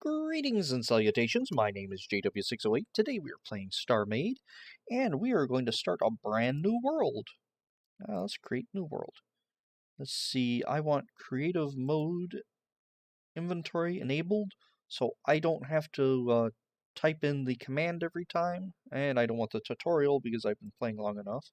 Greetings and salutations, my name is JW608. Today we are playing StarMade, and we are going to start a brand new world. Let's create new world. Let's see, I want creative mode inventory enabled, so I don't have to type in the command every time, and I don't want the tutorial because I've been playing long enough.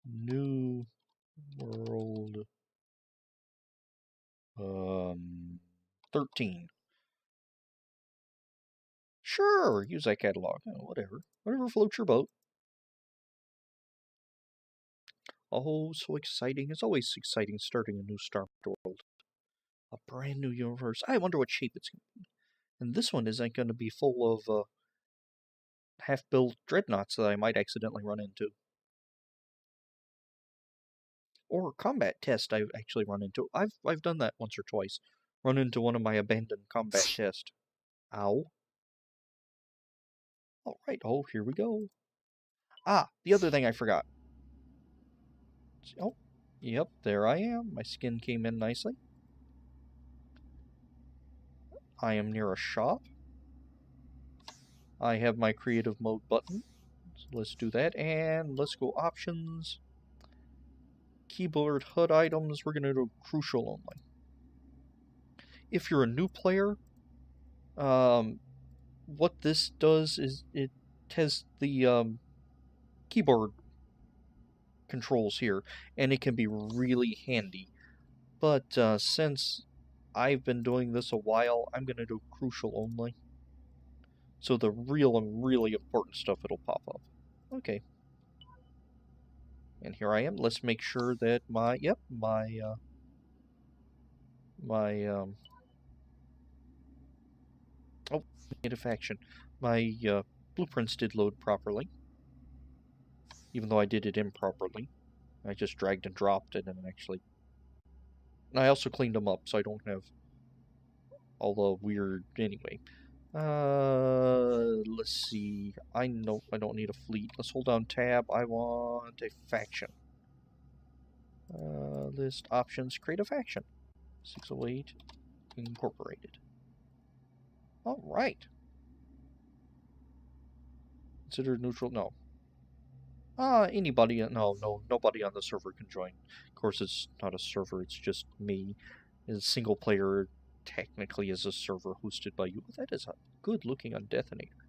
New world 13. Sure, use that catalog. Whatever floats your boat. Oh, so exciting. It's always exciting starting a new Star World. A brand new universe. I wonder what shape it's going to be. And this one isn't going to be full of half-built dreadnoughts that I might accidentally run into. Or combat test I've actually run into. I've done that once or twice. Run into one of my abandoned combat tests. Ow. Alright, oh, here we go. Ah, the other thing I forgot. Oh, yep, there I am. My skin came in nicely. I am near a shop. I have my creative mode button. So let's do that, and let's go options. Keyboard HUD items, we're going to do crucial only. If you're a new player, what this does is it has the keyboard controls here, and it can be really handy. But since I've been doing this a while, I'm going to do crucial only. So the real and really important stuff, it'll pop up. Okay. And here I am. Let's make sure that my native action. My blueprints did load properly. Even though I did it improperly. I just dragged and dropped it and actually... And I also cleaned them up so I don't have all the weird... Anyway. Let's see. I know I don't need a fleet. Let's hold down tab. I want a faction. List options, create a faction. 608 Incorporated. Alright. Consider neutral, no. Anybody, nobody on the server can join. Of course, it's not a server, it's just me. It's a single player, technically is a server hosted by you. But that is a good looking on detonator.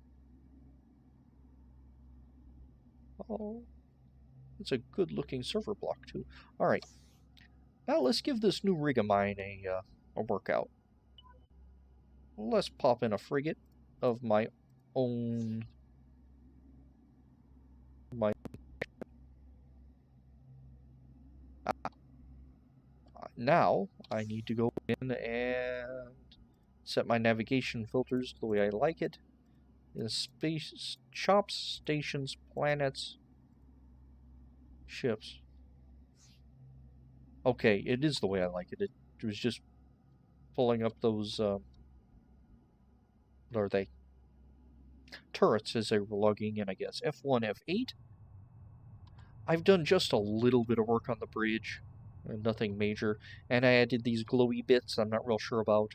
Oh, it's a good looking server block too. Alright. Now let's give this new rig of mine a workout. Let's pop in a frigate of my own. Now I need to go in and set my navigation filters the way I like it. Space, shops, stations, planets, ships. Okay, it is the way I like it. It was just pulling up those, what are they? Turrets as they were logging in, I guess. F1, F8. I've done just a little bit of work on the bridge. Nothing major. And I added these glowy bits I'm not real sure about.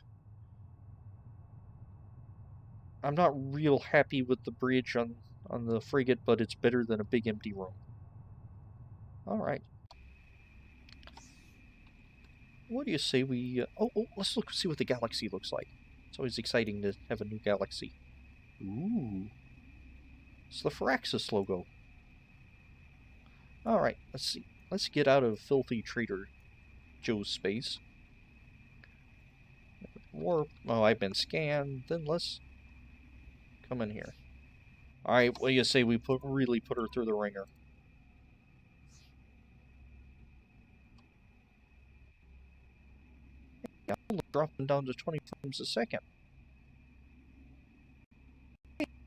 I'm not real happy with the bridge on the frigate, but it's better than a big empty room. Alright. What do you say we... let's see what the galaxy looks like. It's always exciting to have a new galaxy. Ooh. It's the Firaxis logo. Alright, let's see. Let's get out of filthy Trader Joe's space. Warp. Oh, I've been scanned. Then let's come in here. Alright, what do you say we really put her through the ringer? Yeah, I'm dropping down to 20 frames a second.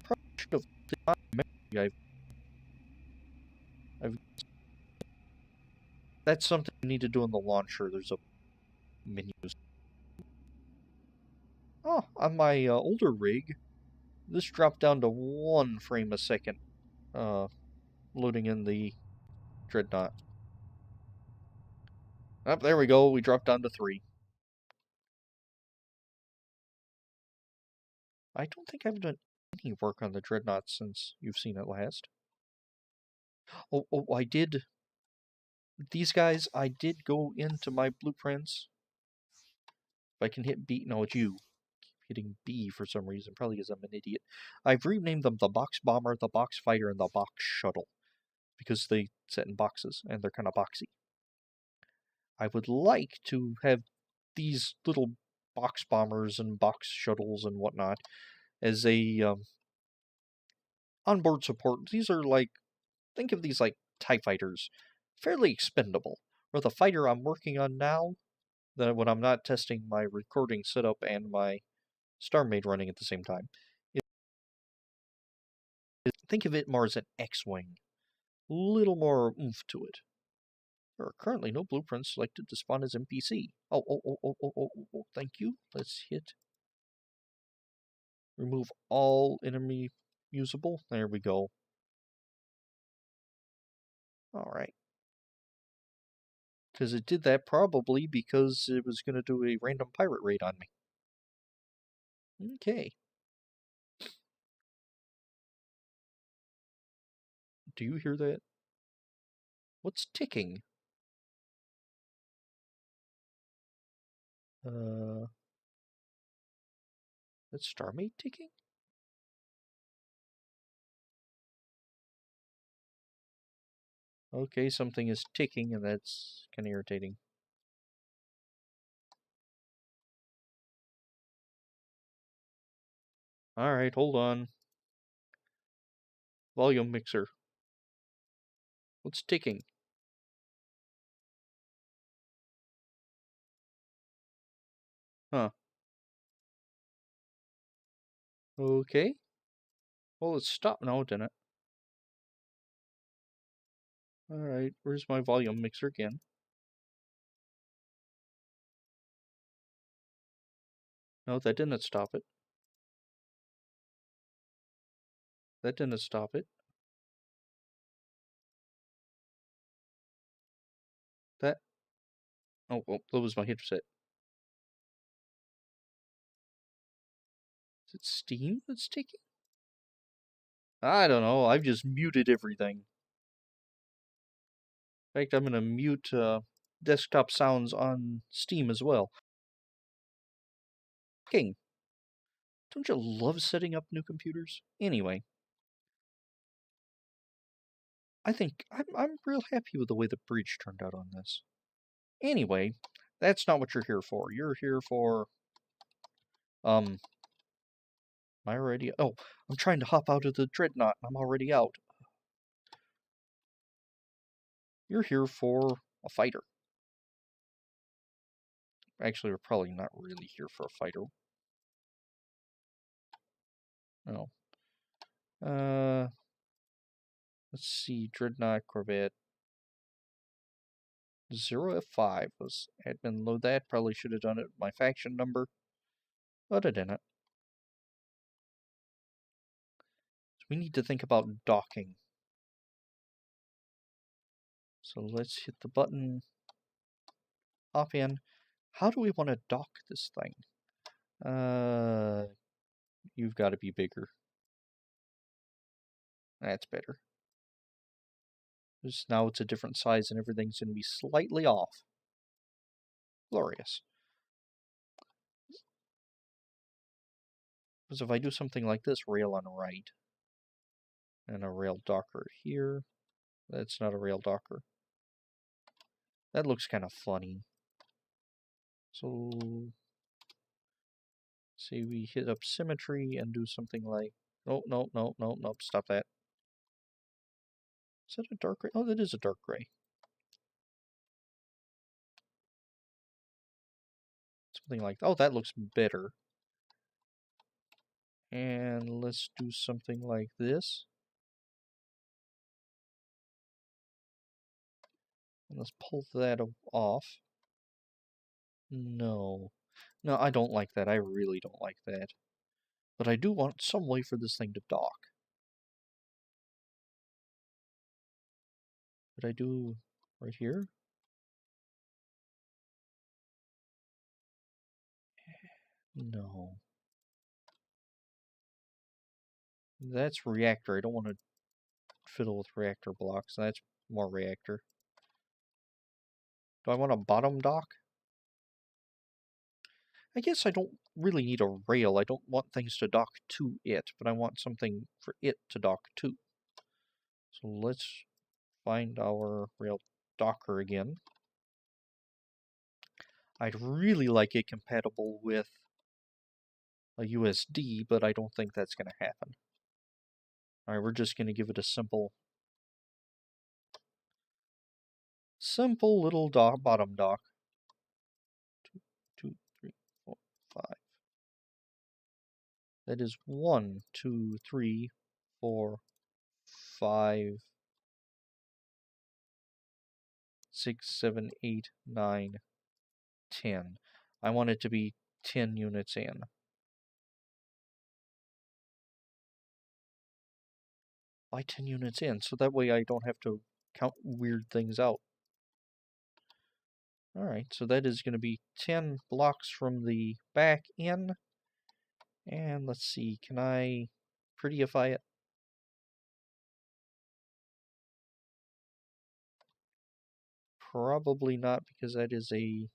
Probably should have done memory. That's something you need to do in the launcher. There's a menu. Oh, on my older rig, this dropped down to 1 frame a second, loading in the Dreadnought. Oh, there we go. We dropped down to 3. I don't think I've done any work on the Dreadnought since you've seen it last. Oh, I did. These guys, I did go into my blueprints. If I can hit B, no, it's you. Hitting B for some reason, probably because I'm an idiot. I've renamed them the Box Bomber, the Box Fighter, and the Box Shuttle. Because they sit in boxes, and they're kind of boxy. I would like to have these little box bombers and box shuttles and whatnot as a onboard support. These are like, think of these like TIE fighters, fairly expendable. Or the fighter I'm working on now, that when I'm not testing my recording setup and my StarMade running at the same time, think of it more as an X-Wing. Little more oomph to it. There are currently no blueprints selected to spawn as NPC. Oh, thank you. Let's hit remove all enemy usable. There we go. Alright. Because it did that probably because it was going to do a random pirate raid on me. Okay. Do you hear that? What's ticking? That's StarMade ticking? Okay, something is ticking and that's kind of irritating. Alright, hold on. Volume mixer. What's ticking? Huh. Okay. Well, it stopped. No, it didn't. Alright, where's my volume mixer again? No, that didn't stop it. That didn't stop it. That... Oh, well, that was my headset. Is it Steam that's ticking? I don't know, I've just muted everything. In fact, I'm gonna mute desktop sounds on Steam as well. King, don't you love setting up new computers? Anyway, I think I'm real happy with the way the bridge turned out on this. Anyway, that's not what you're here for. You're here for am I already? Oh, I'm trying to hop out of the dreadnought and I'm already out. You're here for a fighter. Actually, we're probably not really here for a fighter. No. Let's see, Dreadnought Corvette. 0F5 was admin load that. Probably should have done it with my faction number, but I didn't. So we need to think about docking. So let's hit the button, hop in. How do we want to dock this thing? You've got to be bigger. That's better. Just now it's a different size and everything's going to be slightly off. Glorious. Because if I do something like this, rail on right, and a rail docker here, that's not a rail docker. That looks kind of funny. So, say we hit up symmetry and do something like, oh, no, stop that. Is that a dark gray? Oh, that is a dark gray. Something like, oh, that looks better. And let's do something like this. And let's pull that off. No. No, I don't like that. I really don't like that. But I do want some way for this thing to dock. Could I do right here? No. That's reactor. I don't want to fiddle with reactor blocks. That's more reactor. Do I want a bottom dock? I guess I don't really need a rail. I don't want things to dock to it, but I want something for it to dock to. So let's find our rail docker again. I'd really like it compatible with a USD, but I don't think that's going to happen. Alright, we're just going to give it a simple little bottom dock. 2, 3, 4, 5. That is 1, 2, 3, 4, 5, 6, 7, 8, 9, 10. I want it to be 10 units in. Why 10 units in? So that way I don't have to count weird things out. Alright, so that is going to be 10 blocks from the back in. And let's see, can I prettyify it? Probably not, because that is a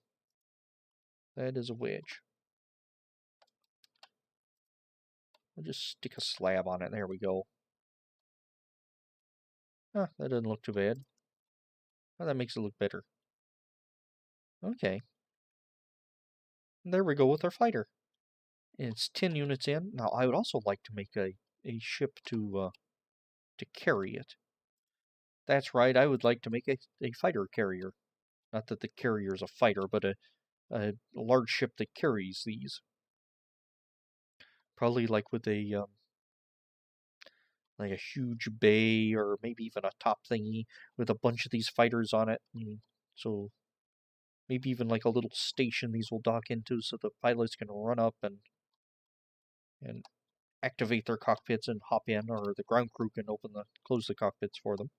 wedge. I'll just stick a slab on it. There we go. Huh, that doesn't look too bad. Oh, that makes it look better. Okay. There we go with our fighter. It's 10 units in. Now, I would also like to make a ship to carry it. That's right, I would like to make a fighter carrier. Not that the carrier is a fighter, but a large ship that carries these. Probably like with a like a huge bay, or maybe even a top thingy with a bunch of these fighters on it. So maybe even like a little station these will dock into, so the pilots can run up and activate their cockpits and hop in, or the ground crew can close the cockpits for them.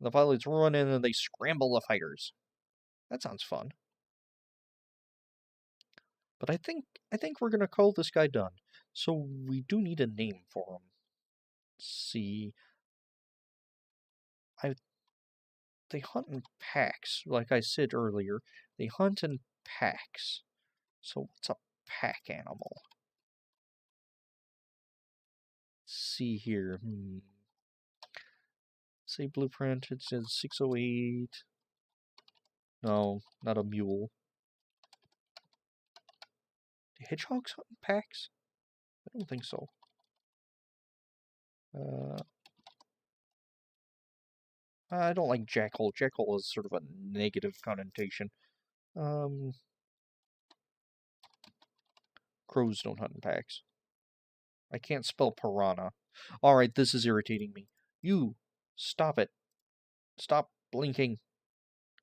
The pilots run in and they scramble the fighters. That sounds fun. But I think we're gonna call this guy done. So we do need a name for him. Let's see. They hunt in packs, like I said earlier. They hunt in packs. So what's a pack animal? Let's see here. Say blueprint. It says 608. No, not a mule. Do hedgehogs hunt in packs? I don't think so. I don't like jackal. Jackal is sort of a negative connotation. Crows don't hunt in packs. I can't spell piranha. Alright, this is irritating me. You! Stop it. Stop blinking.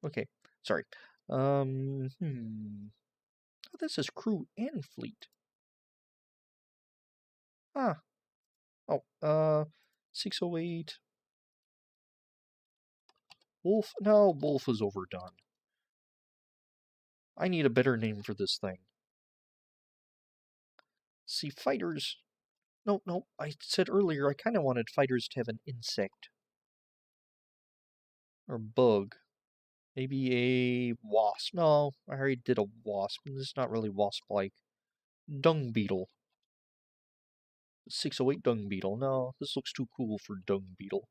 Okay, sorry. Oh, this is crew and fleet. Ah. Oh, 608. Wolf? No, wolf is overdone. I need a better name for this thing. See, fighters... No, I said earlier I kind of wanted fighters to have an insect. Or bug. Maybe a wasp. No, I already did a wasp. This is not really wasp-like. Dung beetle. 608 dung beetle. No, this looks too cool for dung beetle.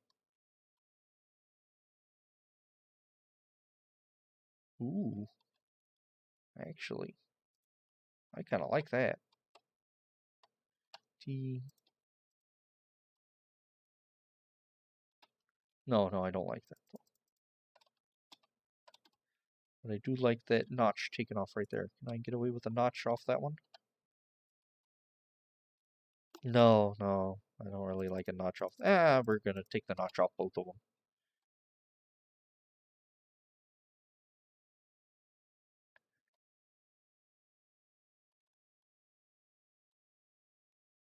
Ooh. Actually, I kind of like that. No, I don't like that. But I do like that notch taken off right there. Can I get away with a notch off that one? No, I don't really like a notch off. We're gonna take the notch off both of them.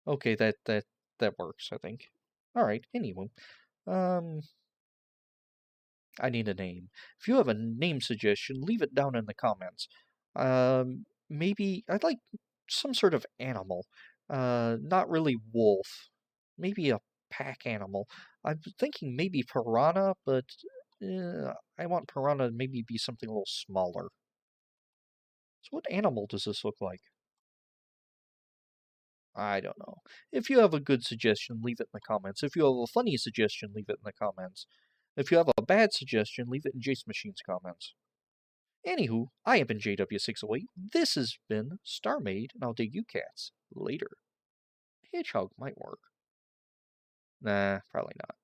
Okay, that works, I think. Alright, anyway. I need a name. If you have a name suggestion, leave it down in the comments. Maybe I'd like some sort of animal. Not really wolf. Maybe a pack animal. I'm thinking maybe piranha, but I want piranha to maybe be something a little smaller. So what animal does this look like? I don't know. If you have a good suggestion, leave it in the comments. If you have a funny suggestion, leave it in the comments. If you have a bad suggestion, leave it in Jace Machine's comments. Anywho, I have been JW608. This has been StarMade, and I'll dig you cats later. Hedgehog might work. Nah, probably not.